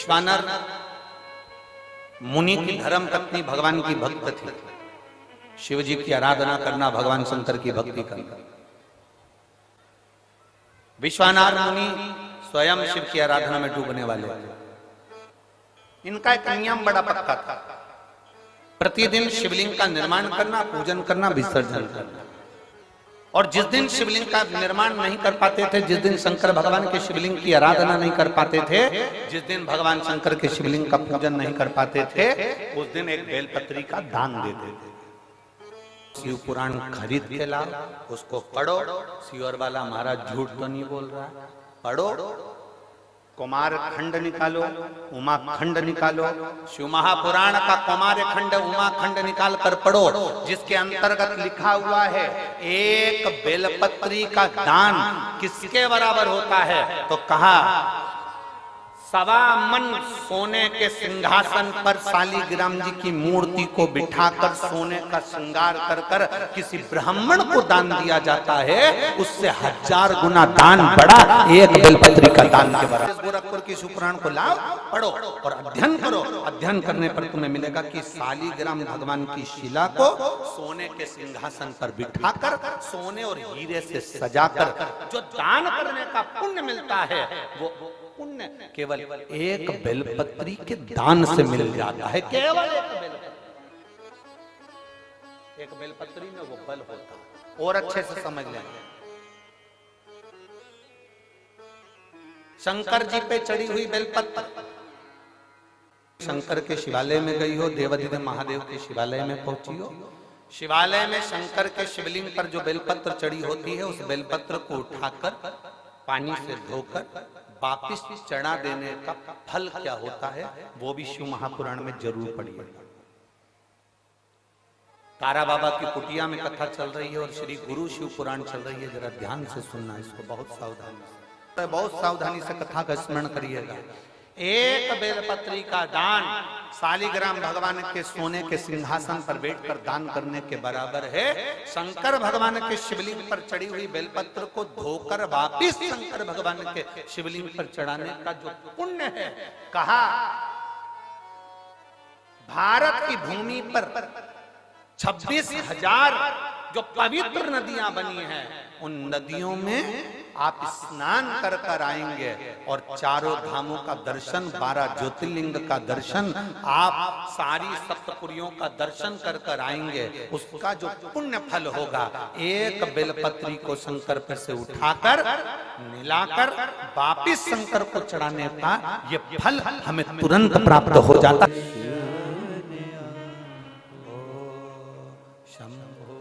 विश्वानर मुनि की धर्म पत्नी भगवान की भक्त थी। शिव जी की आराधना करना, भगवान शंकर की भक्ति करना। विश्वानर मुनि स्वयं शिव की आराधना में डूबने वाले थे। इनका एक नियम बड़ा पक्का था, प्रतिदिन शिवलिंग का निर्माण करना, पूजन करना, विसर्जन करना। और जिस दिन शिवलिंग का निर्माण नहीं कर पाते थे, जिस दिन शंकर भगवान के शिवलिंग की आराधना नहीं कर पाते थे, जिस दिन भगवान शंकर के शिवलिंग का पूजन नहीं कर पाते थे, उस दिन एक बेलपत्री का दान दे देते। शिव पुराण खरीद के लाओ, उसको पढ़ो। शिवर वाला महाराज झूठ तो नहीं बोल रहा, पढ़ो। कुमार खंड निकालो, उमा खंड निकालो। शिव महापुराण का कुमार खंड, उमा खंड निकाल कर पढ़ो, जिसके अंतर्गत लिखा हुआ है एक बेलपत्री का दान किसके बराबर होता है। तो कहा 1.25 मन सोने के सिंहासन पर शालिग्राम जी की मूर्ति को बिठाकर सोने का श्रृंगार कर कर किसी ब्राह्मण को दान दिया जाता है, उससे 1000 गुना दान बड़ा एक बेलपत्री का दान के बराबर। गोरखपुर की शिवपुराण को लाओ, पढ़ो और अध्ययन करो। अध्ययन करने पर तुम्हें मिलेगा कि शालिग्राम भगवान की शिला को सोने के सिंहासन पर बिठाकर, सोने और हीरे से सजाकर जो दान करने का पुण्य मिलता है, वो पुण्य केवल एक बेलपत्री के दान से मिल जाता है। केवल एक बेलपत्री में वो बल होता है। और अच्छे से समझ लें, शंकर जी पे चढ़ी हुई बेलपत्र, शंकर के शिवालय में गई हो, देवाधिदेव महादेव के शिवालय में पहुंची हो, शिवालय में शंकर के शिवलिंग पर जो बेलपत्र चढ़ी होती है, उस बेलपत्र को उठाकर पानी से धोकर वापिस चढ़ा देने का फल क्या होता है, वो भी शिव महापुराण में जरूर पढ़िए। तारा बाबा की कुटिया में कथा चल रही है और श्री गुरु शिव पुराण चल रही है, जरा ध्यान से सुनना इसको, बहुत सावधानी से कथा का स्मरण करिएगा। एक बेलपत्री का दान शालिग्राम भगवान के सोने के सिंहासन पर बैठकर दान करने के बराबर है। शंकर भगवान के शिवलिंग पर चढ़ी हुई बेलपत्र को धोकर वापिस शंकर भगवान के शिवलिंग पर चढ़ाने का जो पुण्य है, कहा भारत की भूमि पर 26,000 जो पवित्र नदियां बनी हैं, उन नदियों में आप स्नान कर कर आएंगे और चारों धामों का दर्शन, 12 ज्योतिर्लिंग का दर्शन, आप सारी सप्तपुरियों का दर्शन कर कर आएंगे। उसका जो पुण्य फल होगा, एक बेलपत्री को शंकर पर से उठाकर मिलाकर वापिस शंकर को चढ़ाने का ये फल हमें तुरंत प्राप्त हो जाता है। शंभो